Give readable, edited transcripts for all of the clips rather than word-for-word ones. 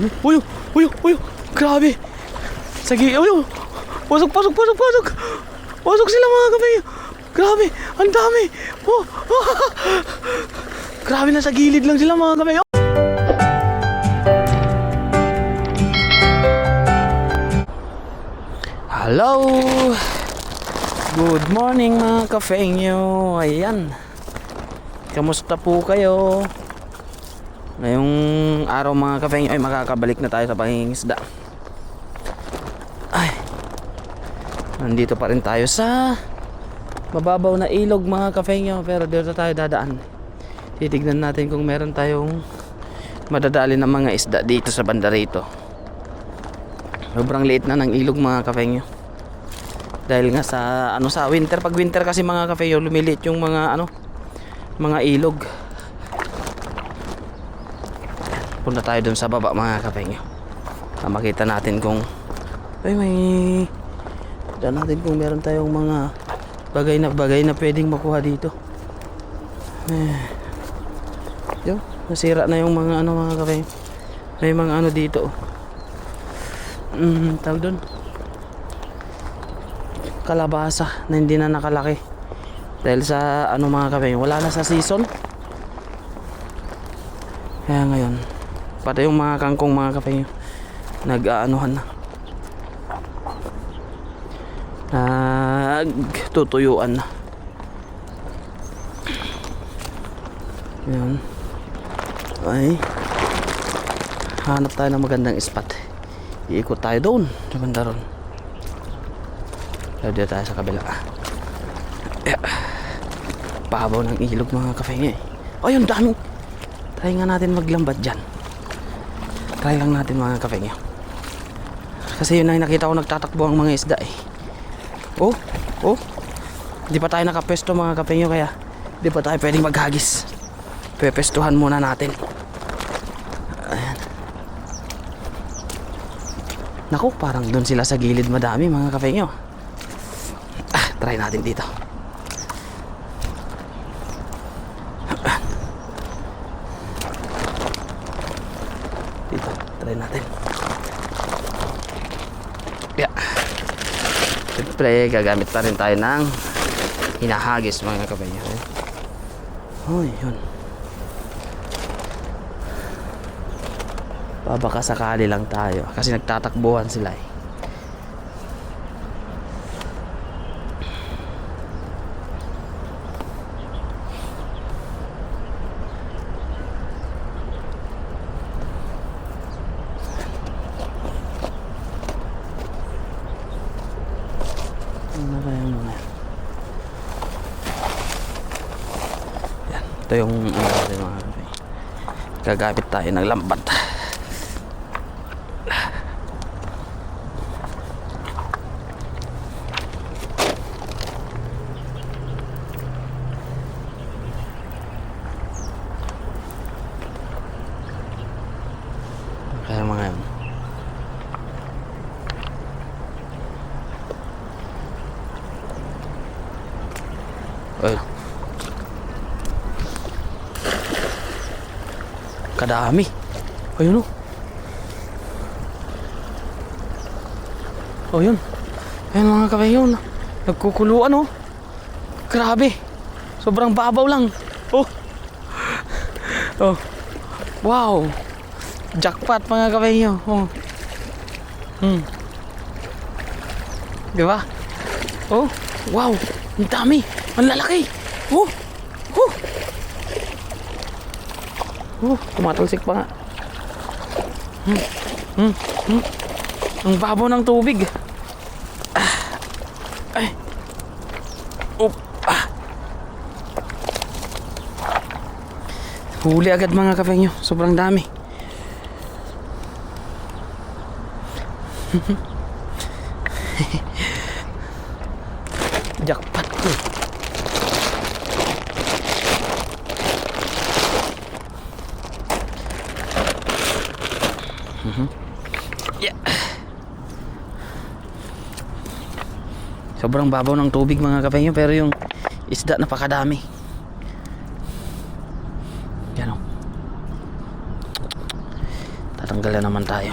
Uy, uy, uy, grabe. Sige, uy, pasok. Pasok sila mga kapatid. Grabe, ang dami. Oh, grabe, nasa gilid lang sila mga kapatid. Hello. Good morning mga kafengyo. Ayan. Kamusta po kayo? Ngayong araw mga kafengyo ay makakabalik na tayo sa pangingisda. Ay. Nandito pa rin tayo sa mababaw na ilog mga kafengyo, pero dito tayo dadaan. Titignan natin kung meron tayong madadali ng mga isda dito sa banda rito. Sobrang liit na ng ilog mga kafengyo. Dahil nga sa winter, pag winter kasi mga kafengyo, lumiliit yung mga mga ilog. Punta tayo dun sa baba mga kafengyo. Makita natin kung meron tayong mga bagay na pwedeng makuha dito. Nasira na yung mga mga kafengyo. May mga dito. Tawag doon, kalabasa na hindi na nakalaki dahil sa mga kafengyo, wala na sa season. Kaya ngayon pati yung mga kangkong mga kafengyo nagtutuyuan na. Yan. Ay, hanap tayo ng magandang spot. Iikot tayo doon sa banda ron. Dito tayo sa kabila. Pahabaw ng ilog mga kafengyo. Ay, ang dami. Try nga natin maglambat dyan. Try lang natin mga kafengyo. Kasi yun ang nakita ko, nagtatakbo ang mga isda eh. Oh. Di pa tayo nakapesto mga kafengyo, kaya di pa tayo pwedeng maghagis. Pepestuhan muna natin. Ayan. Naku, parang doon sila sa gilid madami mga kafengyo. Try natin dito. Try natin. Siyempre, gagamit pa rin tayo ng hinahagis mga kafengyo. Yun. Baka sakali lang tayo kasi nagtatakbuhan sila eh. Yan, ito yung mga kafengyo. Gagamit tayo ng lambat. Kaya mga yan. Kadami. Ayun o. Yun. Ayun mga kafengyo, nagkukuluan o. Grabe. Sobrang babaw lang. Wow. Jackpot mga kafengyo. Diba? Wow. Ang dami. Ang lalaki. Tumatalsik pa nga. Ang babaw ng tubig. Huli agad mga kafengyo. Sobrang dami. Jackpot to. Sobrang babaw ng tubig mga kafengyo, pero yung isda napakadami. Yan o. Tanggal na naman tayo.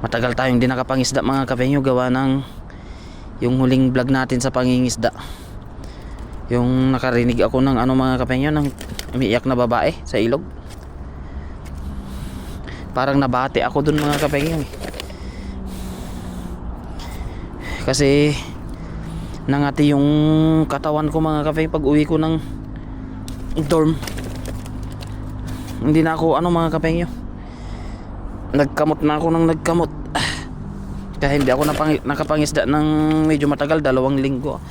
Matagal tayong di nakapangisda mga kapengyo, gawa ng yung huling vlog natin sa pangingisda. Yung nakarinig ako ng ano mga kapengyo, ng umiiyak na babae sa ilog. Parang nabate ako dun mga kapengyo eh. Kasi nangati yung katawan ko mga kapengyo pag uwi ko ng dorm. Hindi na ako ano mga kapengyo, nagkamot na ako ng nagkamot. Kaya hindi ako nakapangisda ng medyo matagal, 2 linggo.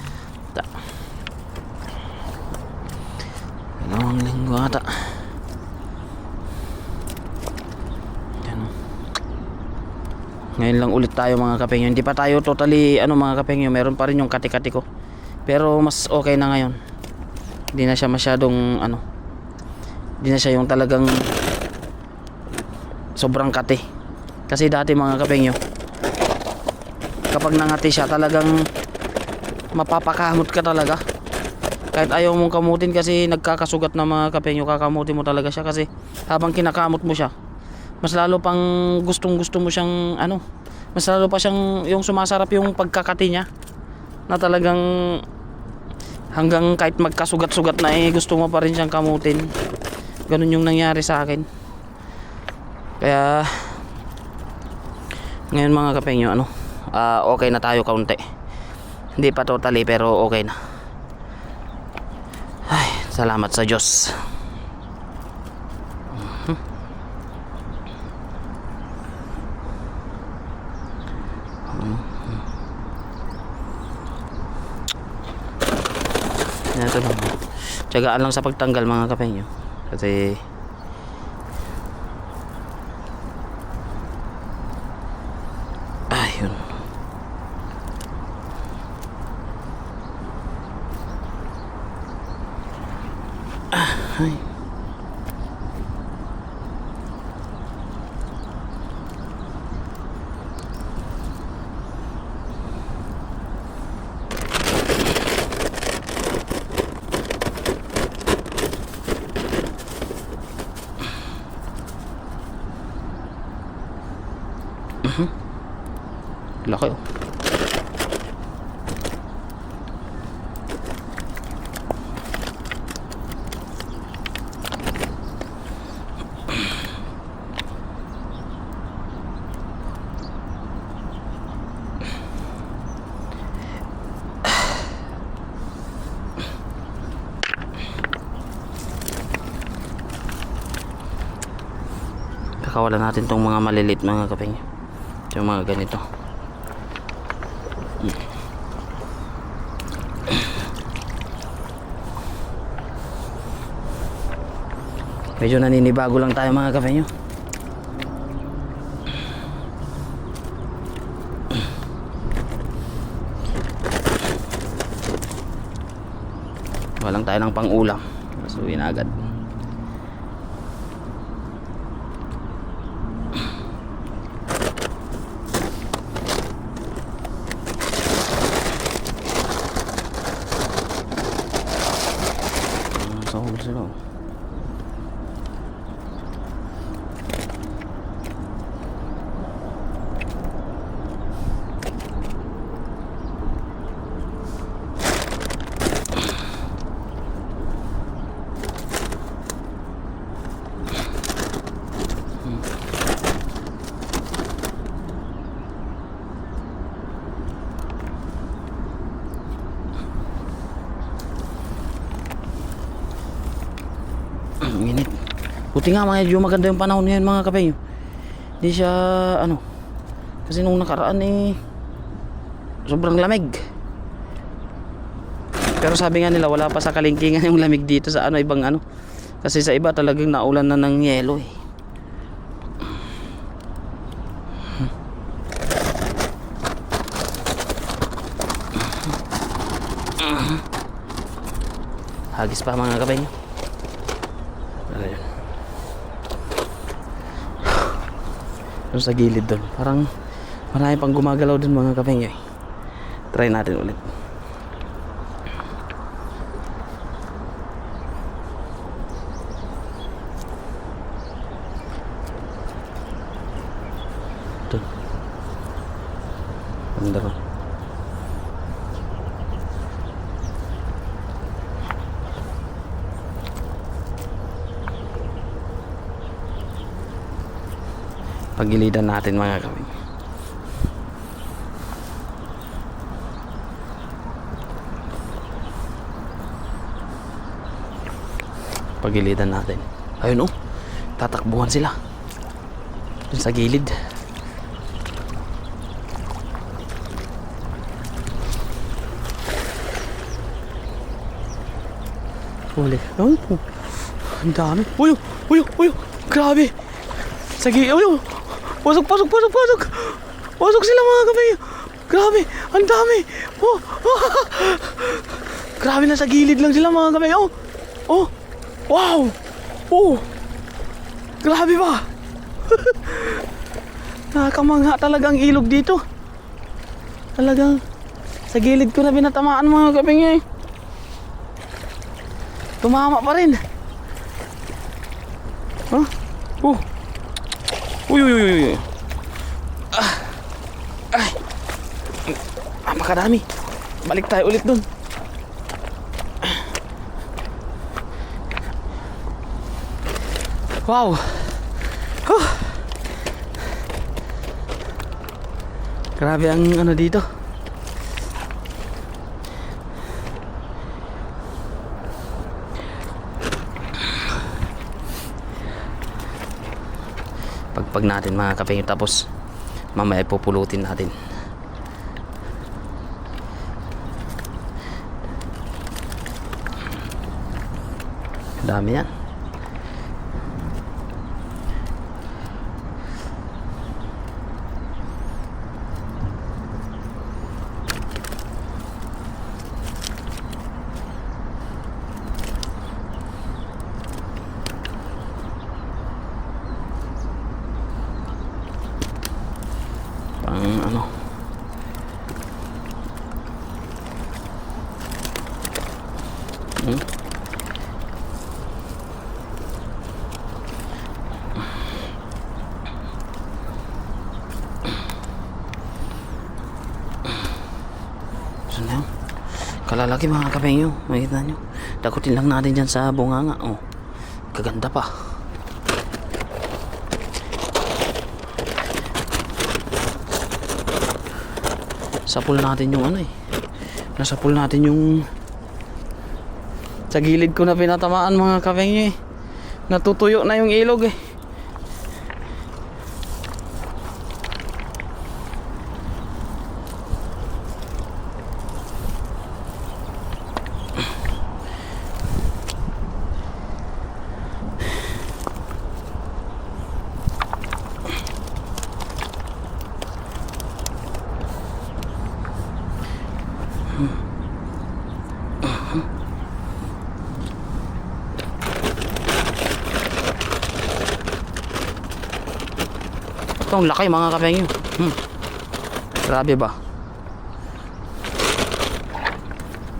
2 linggo ata. Ngayon lang ulit tayo mga kapengyo. Hindi pa tayo totally ano mga kapengyo, meron pa rin yung kati-kati ko. Pero mas okay na ngayon. Hindi na siya masyadong ano, hindi na siya yung talagang sobrang kati. Kasi dati mga kapengyo, kapag nangati siya talagang mapapakamot ka talaga. Kahit ayaw mong kamutin kasi nagkakasugat na mga kapengyo, kakamutin mo talaga siya kasi habang kinakamot mo siya, mas lalo pang gustong gusto mo siyang ano, mas lalo pa siyang yung sumasarap yung pagkakati niya, na talagang hanggang kahit magkasugat-sugat na gusto mo pa rin siyang kamutin. Ganun yung nangyari sa akin. Kaya ngayon mga kapengyo ano, okay na tayo kaunti. Hindi pa totally pero okay na. Ay, salamat sa Diyos. Ito lang. Tiyagaan lang sa pagtanggal mga kapengyo. Kasi ayun. Ay. Laki oh. Kakawalan natin tong mga malilit mga kapeng, yung mga ganito. Medyo naninibago lang tayo mga kapengyo. Walang tayo ng pang-ulam. Masuwi na agad. Sahol sila. Init. Buti nga medyo maganda yung panahon ngayon mga kapengyo. Hindi siya ano, kasi nung nakaraan sobrang lamig. Pero sabi nga nila wala pa sa kalingkingan yung lamig dito sa ano, ibang ano. Kasi sa iba talagang naulan na ng yelo eh. Hagis pa mga kapengyo. Ayun. Doon sa gilid doon, parang marami pang gumagalaw doon mga kapengyo. Try natin ulit. dun. Banda ron. Pagilidan natin mga kawing. Pagilidan natin. Ayun oh, tatakbuhan sila dun sa gilid. Huli. Oh, ang dami. Uy, uy, uy, grabe. Sa gilid. Uy, pasok, pasok, pasok, pasok. Pasok sila mga kawing. Grabe, ang dami. Oh, oh. Grabe, na sa gilid lang sila mga kawing. Oh, oh. Wow! Oh! Grabe ba? Nakakamangha talagang ilog dito. Talagang sa gilid ko na binatamaan mga kaping eh. Tumama pa rin. Huh? Oh! Uy, uy, uy, uy. Ah! Ay! Makadami. Balik tayo ulit dun. Wow. Huh. Grabe ang ano dito. Pagpag natin mga kapeng, tapos mamaya pupulutin natin. Dami yan. Ano, saan na yun? Kalalaki mga kapengyo, makikita nyo. Dakutin lang natin dyan sa bunganga. Oh, kaganda pa. Sapul natin yung ano eh. Nasapul natin yung sa gilid ko na pinatamaan mga kapengyo eh. Natutuyo na yung ilog eh. Itong laki mga kapengyo. Grabe ba?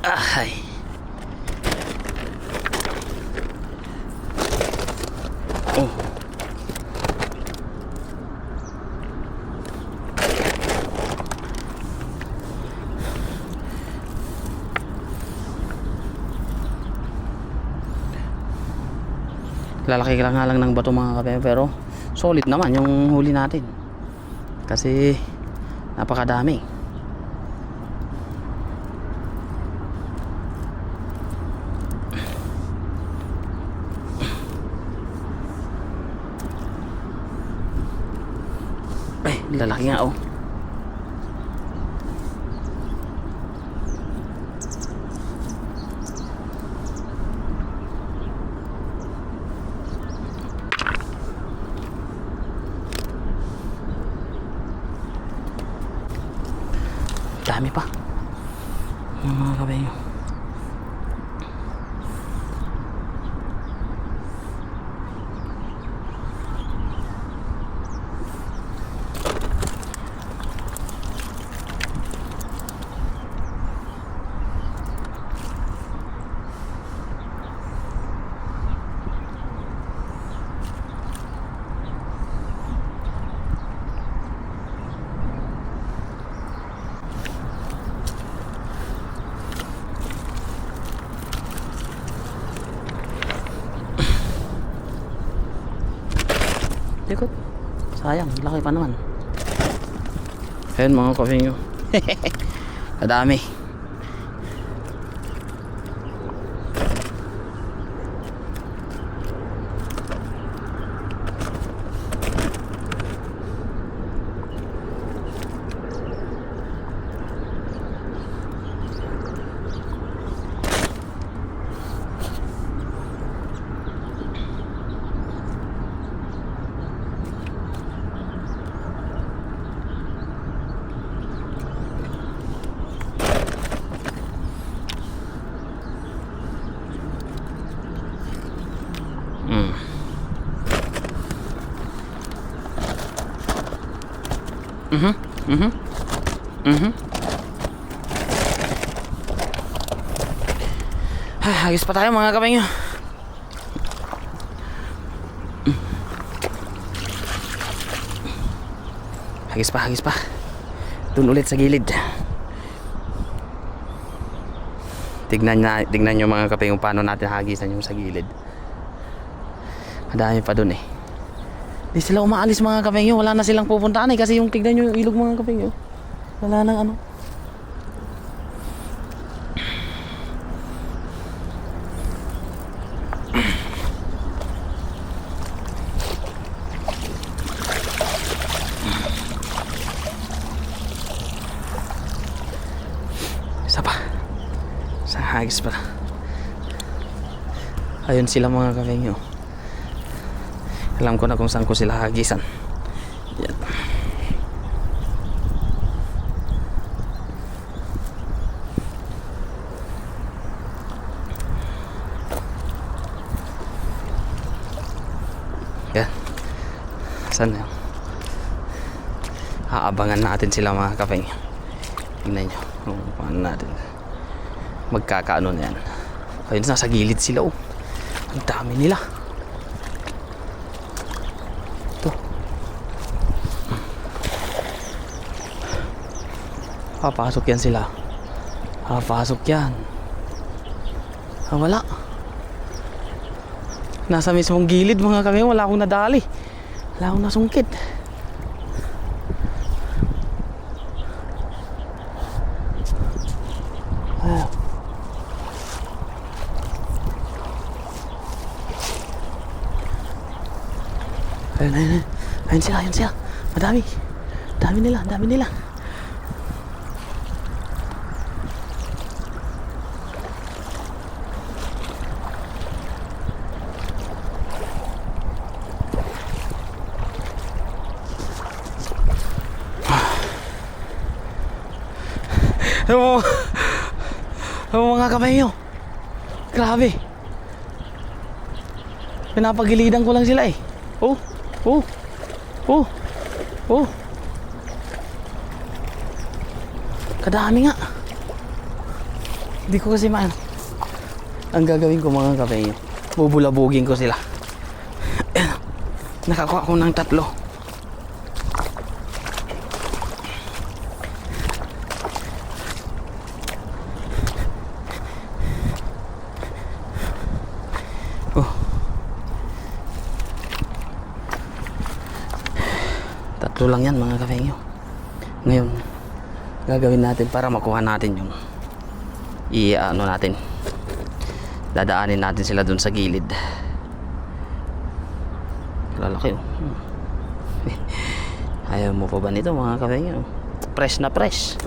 Ay. Oh. Lalaki lang nga lang ng bato mga kapengyo, pero solid naman yung huli natin kasi napakadami. Ay, lalaki nga oh. Dami pa mga kabayo. Sayang, laki pa naman. Ayun mga kafengyo. Kadami. Hagis pa tayo mga kapengyo. Hagis pa. Doon ulit sa gilid. Tignan nyo mga kapengyo paano natin hagisan yung sa gilid. Madami pa doon eh. Di sila umaalis mga kapengyo. Wala na silang pupuntaan eh. Kasi yung tignan nyo yung ilog mga kapengyo. Wala nang ano. Isa pa. Sa hagis pa. Ayun sila mga kapengyo. Alam ko na kung saan ko sila hagisan. Yan. Yan. Saan na yun? Aabangan natin sila mga kapengyo. Tingnan nyo kung paano natin magkakaano na yan. Ayun, nasa gilid sila oh. Ang dami nila. Papasok yan sila. Papasok yan. Wala. Nasa mismong gilid mga kami. Wala akong nadali. Wala akong nasungkit. Ayun sila. Madami. Dami nila. Mga kapengyo, grabe, pinapagilidan ko lang sila eh. Kadami nga. Hindi ko kasi ang gagawin ko mga kapengyo, bubulabugin ko sila. Nakakuha ko ng 3. Tatlo lang yan mga kapengyo. Ngayon gagawin natin para makuha natin yung natin, dadaanin natin sila dun sa gilid. Lalaki oh. Ayaw mo pa ba nito mga kapengyo? Fresh na fresh.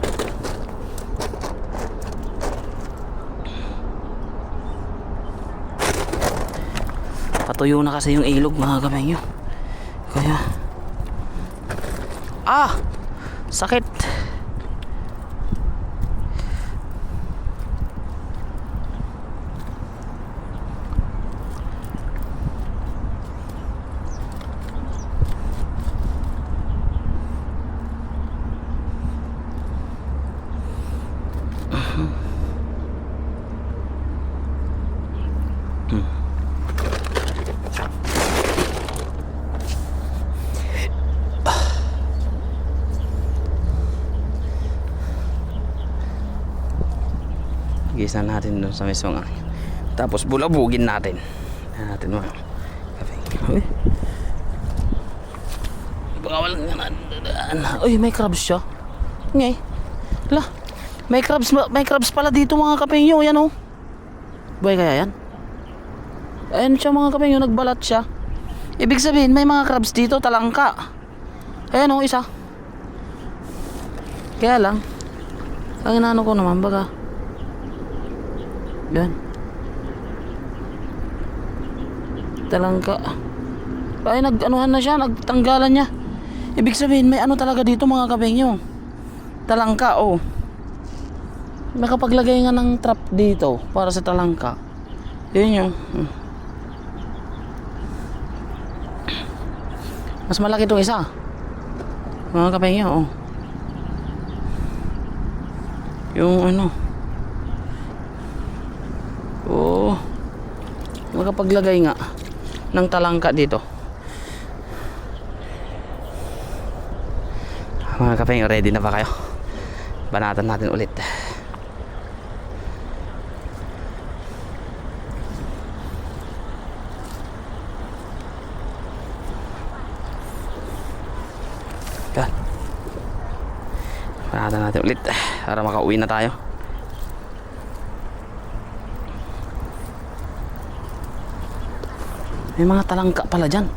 Patuyo na kasi yung ilog mga kapengyo. Kaya sakit. Gisa natin doon sa mismong tapos bulabugin natin mga kapeng. baka walang nadadaan. Uy, may crabs siya. Ngay. La, may crabs pala dito mga kapengyo. Yan oh. Buhay kaya yan? Ayan siya mga kapengyo, nagbalat siya. Ibig sabihin may mga crabs dito, talangka. Ayan oh, isa. Kaya lang, ang inaano ko naman baga. Yan. Talangka. Ay nag-anuhan na siya, nagtanggalan niya. Ibig sabihin may ano talaga dito mga kapengyo. Talangka oh. Nakapaglagay nga ng trap dito para sa talangka. Yun yung mas malaki itong isa mga kapengyo oh. Yung ano oh, nakapaglagay nga ng talangka dito. Mga kapengyo, ready na ba kayo? Banatan natin ulit. Yan. Banatan natin ulit para makauwi na tayo. May mga talangka pala dyan.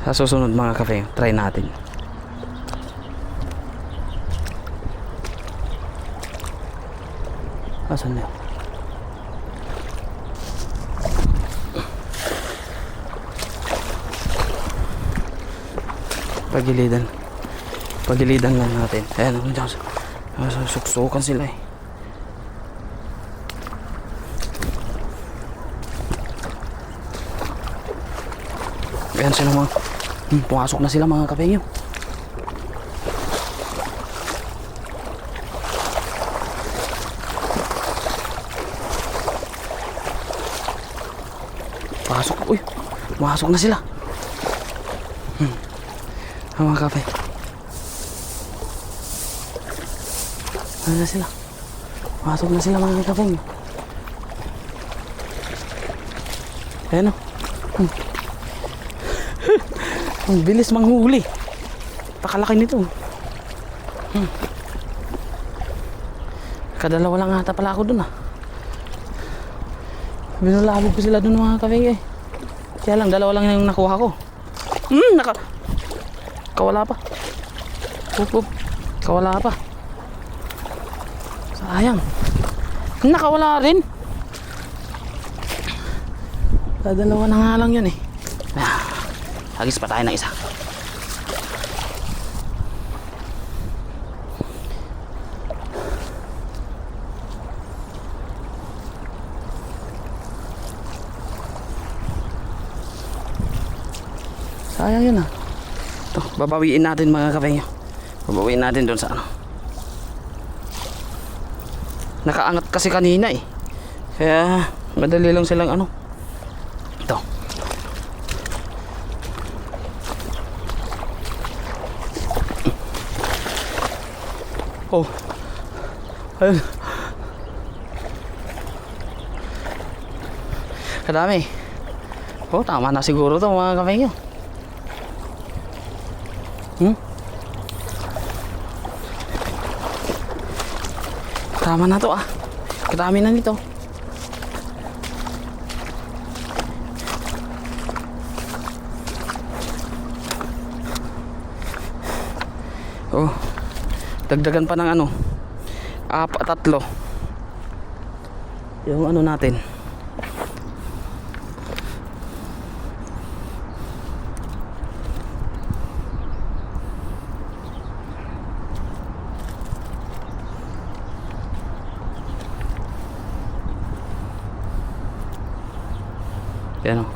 Sa susunod mga kafe, try natin. Asan na yun? Pagilidan lang natin. Ayan, suksukan sila eh. Ayan sila mga pumasok na sila mga kapengyo. Pasok, uy, pumasok na sila. Mga kape. Ano na sila? Pumasok na sila mga kapengyo. Ayan o. Ang bilis manghuli. Pakalaki nito. Kadalawa lang ata pala ako dun ah. Binulabog ko sila dun mga kapengyo eh. Kaya lang dalawa lang yung nakuha ko. Kawala pa. Kawala pa. Sayang. Nakawala rin. Dalawa na nga lang yun eh. Hagis pa tayo ng isa. Sayang yun ah. Ito, babawiin natin mga kapengyo. Babawiin natin doon sa ano. Nakaangat kasi kanina eh. Kaya madali lang silang ano. Ito. Oh. Ayun. Kadami. Oh, tama na siguro to mga kapengyo. Tama na to ah. Kadami na nito. Oh. Dagdagan pa ng ano. Tatlo. Yung ano natin. Yan o.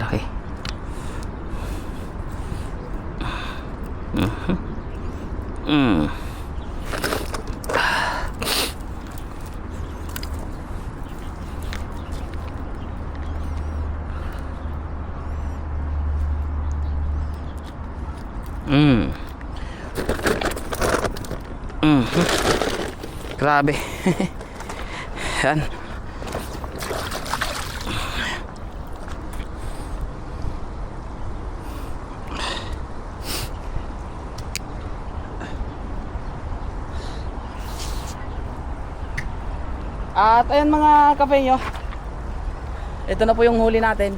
Laki. Mm. Mm. Mm. Grabe. Yan. At ayan mga kapenyo, ito na po yung huli natin.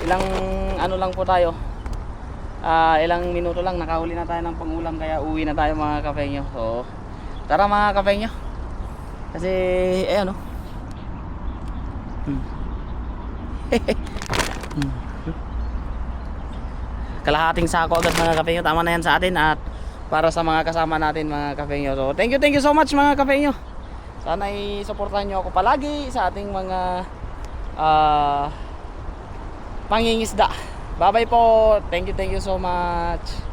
Ilang ano lang po tayo, ilang minuto lang nakahuli na tayo ng pangulam, kaya uwi na tayo mga kapenyo. So tara mga kapenyo, kasi ayan o. Kalahating sako agad mga kapenyo, tama na yan sa atin at para sa mga kasama natin mga kapenyo. So thank you so much mga kapenyo. Sana i-supportahan nyo ako palagi sa ating mga pangingisda. Bye bye po. Thank you so much.